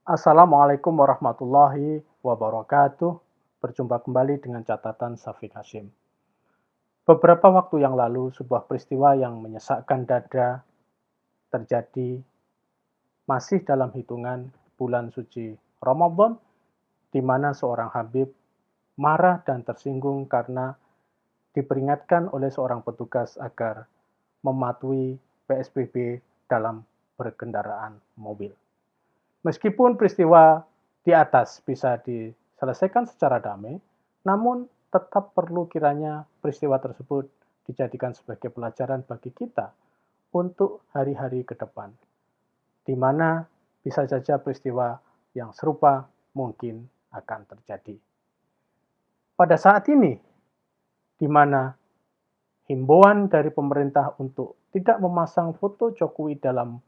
Assalamualaikum warahmatullahi wabarakatuh. Berjumpa kembali dengan catatan Syafiq Hashim. Beberapa waktu yang lalu, sebuah peristiwa yang menyesakkan dada terjadi masih dalam hitungan bulan suci Ramadan, di mana seorang Habib marah dan tersinggung karena diperingatkan oleh seorang petugas agar mematuhi PSBB dalam berkendaraan mobil. Meskipun peristiwa di atas bisa diselesaikan secara damai, namun tetap perlu kiranya peristiwa tersebut dijadikan sebagai pelajaran bagi kita untuk hari-hari ke depan, di mana bisa saja peristiwa yang serupa mungkin akan terjadi. Pada saat ini, di mana himbauan dari pemerintah untuk tidak memasang foto Jokowi dalam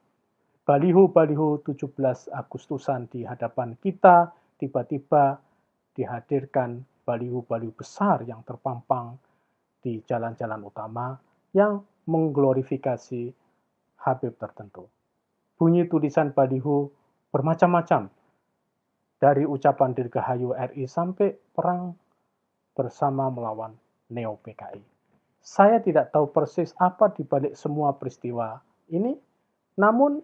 baliho-baliho 17 Agustusan di hadapan kita, tiba-tiba dihadirkan baliho-baliho besar yang terpampang di jalan-jalan utama yang mengglorifikasi Habib tertentu. Bunyi tulisan baliho bermacam-macam, dari ucapan Dirgahayu RI sampai perang bersama melawan Neo PKI. Saya tidak tahu persis apa dibalik semua peristiwa ini, namun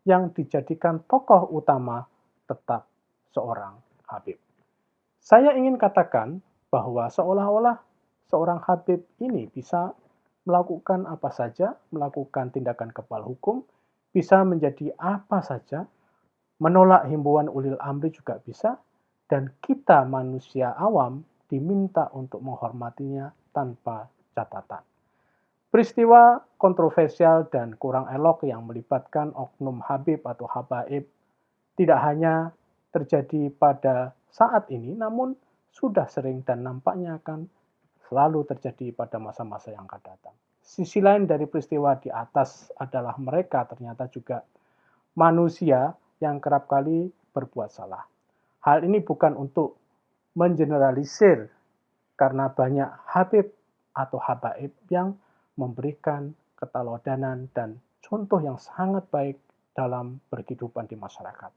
yang dijadikan tokoh utama tetap seorang Habib. Saya ingin katakan bahwa seolah-olah seorang Habib ini bisa melakukan apa saja, melakukan tindakan kepala hukum, bisa menjadi apa saja, menolak himbauan ulil amri juga bisa, dan kita manusia awam diminta untuk menghormatinya tanpa catatan. Peristiwa kontroversial dan kurang elok yang melibatkan oknum Habib atau habaib tidak hanya terjadi pada saat ini, namun sudah sering dan nampaknya akan selalu terjadi pada masa-masa yang akan datang. Sisi lain dari peristiwa di atas adalah mereka ternyata juga manusia yang kerap kali berbuat salah. Hal ini bukan untuk mengeneralisir, karena banyak Habib atau habaib yang memberikan keteladanan dan contoh yang sangat baik dalam berkehidupan di masyarakat.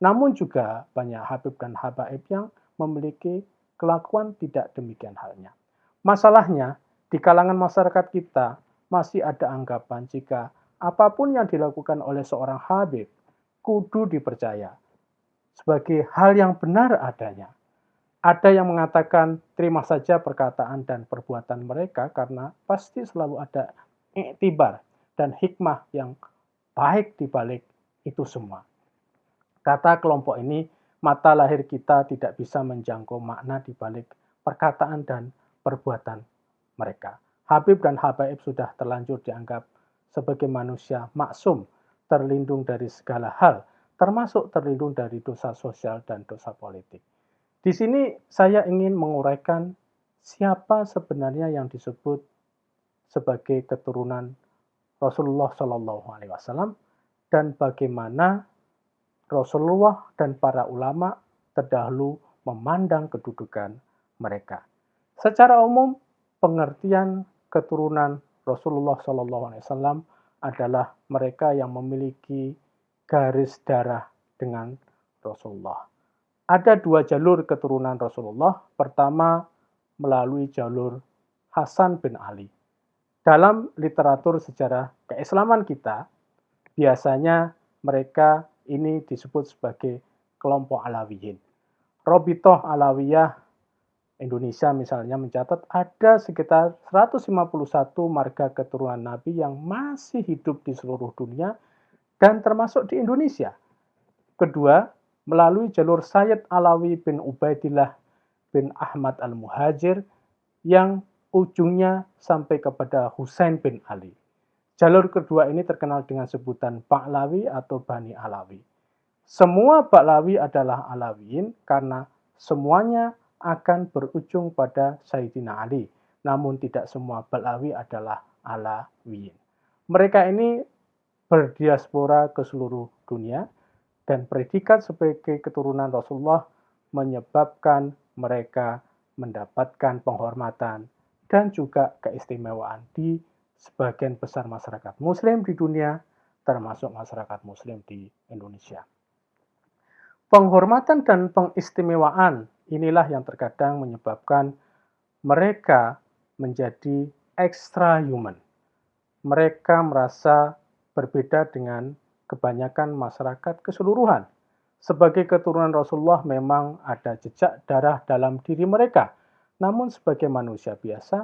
Namun juga banyak Habib dan habaib yang memiliki kelakuan tidak demikian halnya. Masalahnya, di kalangan masyarakat kita masih ada anggapan jika apapun yang dilakukan oleh seorang Habib kudu dipercaya sebagai hal yang benar adanya. Ada yang mengatakan terima saja perkataan dan perbuatan mereka karena pasti selalu ada iktibar dan hikmah yang baik di balik itu semua. Kata kelompok ini, mata lahir kita tidak bisa menjangkau makna di balik perkataan dan perbuatan mereka. Habib dan habaib sudah terlanjur dianggap sebagai manusia maksum, terlindung dari segala hal, termasuk terlindung dari dosa sosial dan dosa politik. Di sini saya ingin menguraikan siapa sebenarnya yang disebut sebagai keturunan Rasulullah Shallallahu Alaihi Wasallam dan bagaimana Rasulullah dan para ulama terdahulu memandang kedudukan mereka. Secara umum, pengertian keturunan Rasulullah Shallallahu Alaihi Wasallam adalah mereka yang memiliki garis darah dengan Rasulullah. Ada dua jalur keturunan Rasulullah. Pertama, melalui jalur Hasan bin Ali. Dalam literatur sejarah keislaman kita, biasanya mereka ini disebut sebagai kelompok Alawiyin. Robitoh Alawiyah Indonesia misalnya mencatat ada sekitar 151 marga keturunan Nabi yang masih hidup di seluruh dunia dan termasuk di Indonesia. Kedua, melalui jalur Sayyid Alawi bin Ubaidillah bin Ahmad al-Muhajir yang ujungnya sampai kepada Husain bin Ali. Jalur kedua ini terkenal dengan sebutan Pahlawi atau Bani Alawi. Semua Pahlawi adalah Alawiyin karena semuanya akan berujung pada Sayyidina Ali. Namun tidak semua Pahlawi adalah Alawiyin. Mereka ini berdiaspora ke seluruh dunia dan predikat sebagai keturunan Rasulullah menyebabkan mereka mendapatkan penghormatan dan juga keistimewaan di sebagian besar masyarakat Muslim di dunia, termasuk masyarakat Muslim di Indonesia. Penghormatan dan pengistimewaan inilah yang terkadang menyebabkan mereka menjadi extra human. Mereka merasa berbeda dengan kebanyakan masyarakat keseluruhan. Sebagai keturunan Rasulullah memang ada jejak darah dalam diri mereka. Namun sebagai manusia biasa,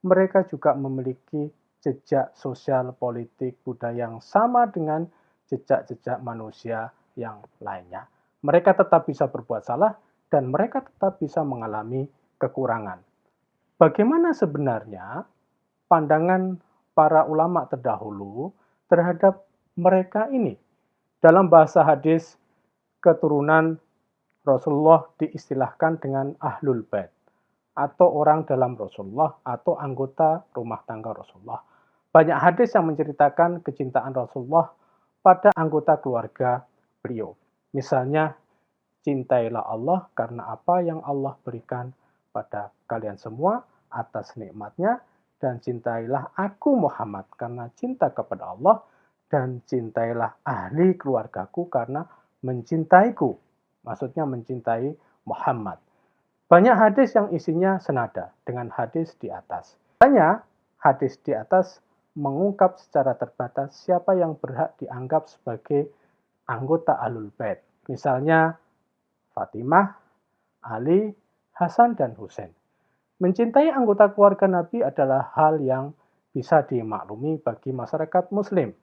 mereka juga memiliki jejak sosial, politik, budaya yang sama dengan jejak-jejak manusia yang lainnya. Mereka tetap bisa berbuat salah dan mereka tetap bisa mengalami kekurangan. Bagaimana sebenarnya pandangan para ulama terdahulu terhadap mereka ini? Dalam bahasa hadis, keturunan Rasulullah diistilahkan dengan Ahlul Bait atau orang dalam Rasulullah atau anggota rumah tangga Rasulullah. Banyak hadis yang menceritakan kecintaan Rasulullah pada anggota keluarga beliau. Misalnya, cintailah Allah karena apa yang Allah berikan pada kalian semua atas nikmatnya, dan cintailah aku Muhammad karena cinta kepada Allah, dan cintailah ahli keluargaku karena mencintaiku. Maksudnya mencintai Muhammad. Banyak hadis yang isinya senada dengan hadis di atas. Hanya hadis di atas mengungkap secara terbatas siapa yang berhak dianggap sebagai anggota Ahlul Bait. Misalnya Fatimah, Ali, Hasan, dan Husain. Mencintai anggota keluarga Nabi adalah hal yang bisa dimaklumi bagi masyarakat Muslim.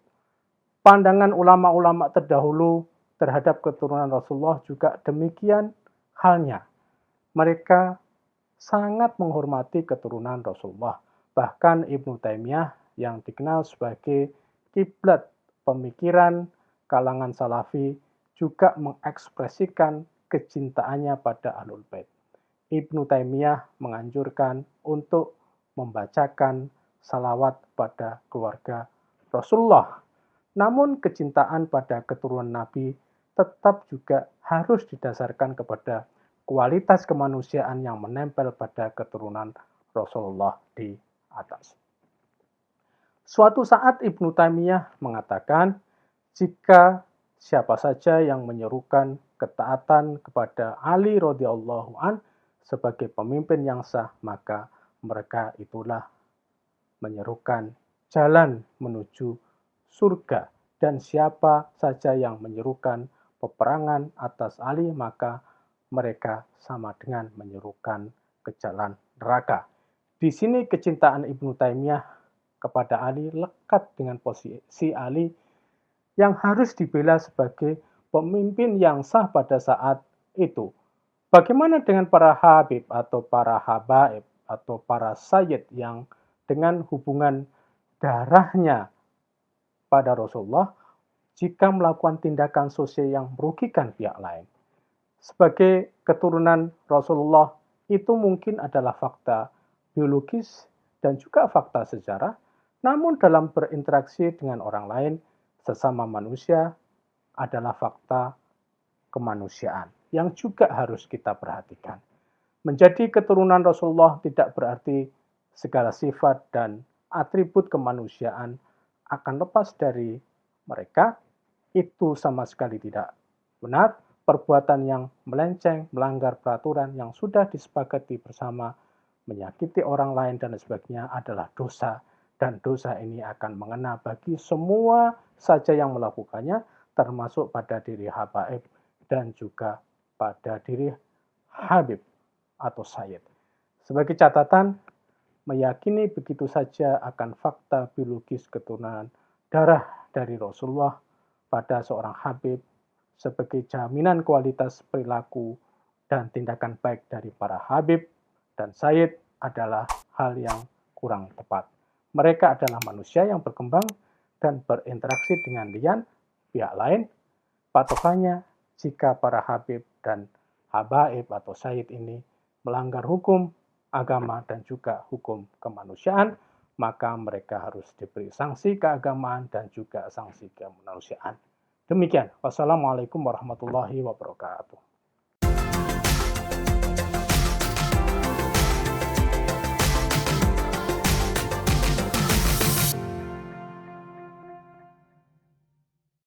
Pandangan ulama-ulama terdahulu terhadap keturunan Rasulullah juga demikian halnya. Mereka sangat menghormati keturunan Rasulullah. Bahkan Ibnu Taimiyah yang dikenal sebagai kiblat pemikiran kalangan Salafi juga mengekspresikan kecintaannya pada Ahlul Bait. Ibnu Taimiyah menganjurkan untuk membacakan salawat pada keluarga Rasulullah. Namun kecintaan pada keturunan Nabi tetap juga harus didasarkan kepada kualitas kemanusiaan yang menempel pada keturunan Rasulullah di atas. Suatu saat Ibnu Taimiyah mengatakan, jika siapa saja yang menyerukan ketaatan kepada Ali radhiyallahu an sebagai pemimpin yang sah, maka mereka itulah menyerukan jalan menuju surga. Dan siapa saja yang menyerukan peperangan atas Ali, maka mereka sama dengan menyerukan ke jalan neraka. Di sini kecintaan Ibnu Taimiyah kepada Ali lekat dengan posisi Ali yang harus dibela sebagai pemimpin yang sah pada saat itu. Bagaimana dengan para habib atau para habaib atau para sayyid yang dengan hubungan darahnya pada Rasulullah jika melakukan tindakan sosial yang merugikan pihak lain? Sebagai keturunan Rasulullah, itu mungkin adalah fakta biologis dan juga fakta sejarah, namun dalam berinteraksi dengan orang lain, sesama manusia adalah fakta kemanusiaan yang juga harus kita perhatikan. Menjadi keturunan Rasulullah tidak berarti segala sifat dan atribut kemanusiaan akan lepas dari mereka. Itu sama sekali tidak benar. Perbuatan yang melenceng, melanggar peraturan yang sudah disepakati bersama, menyakiti orang lain dan sebagainya adalah dosa. Dan dosa ini akan mengena bagi semua saja yang melakukannya, termasuk pada diri habaib dan juga pada diri habib atau sayyid. Sebagai catatan, meyakini begitu saja akan fakta biologis keturunan darah dari Rasulullah pada seorang habib sebagai jaminan kualitas perilaku dan tindakan baik dari para habib dan sayyid adalah hal yang kurang tepat. Mereka adalah manusia yang berkembang dan berinteraksi dengan pihak lain. Patokannya, jika para habib dan habaib atau sayyid ini melanggar hukum agama dan juga hukum kemanusiaan, maka mereka harus diberi sanksi keagamaan dan juga sanksi kemanusiaan. Demikian. Wassalamualaikum warahmatullahi wabarakatuh.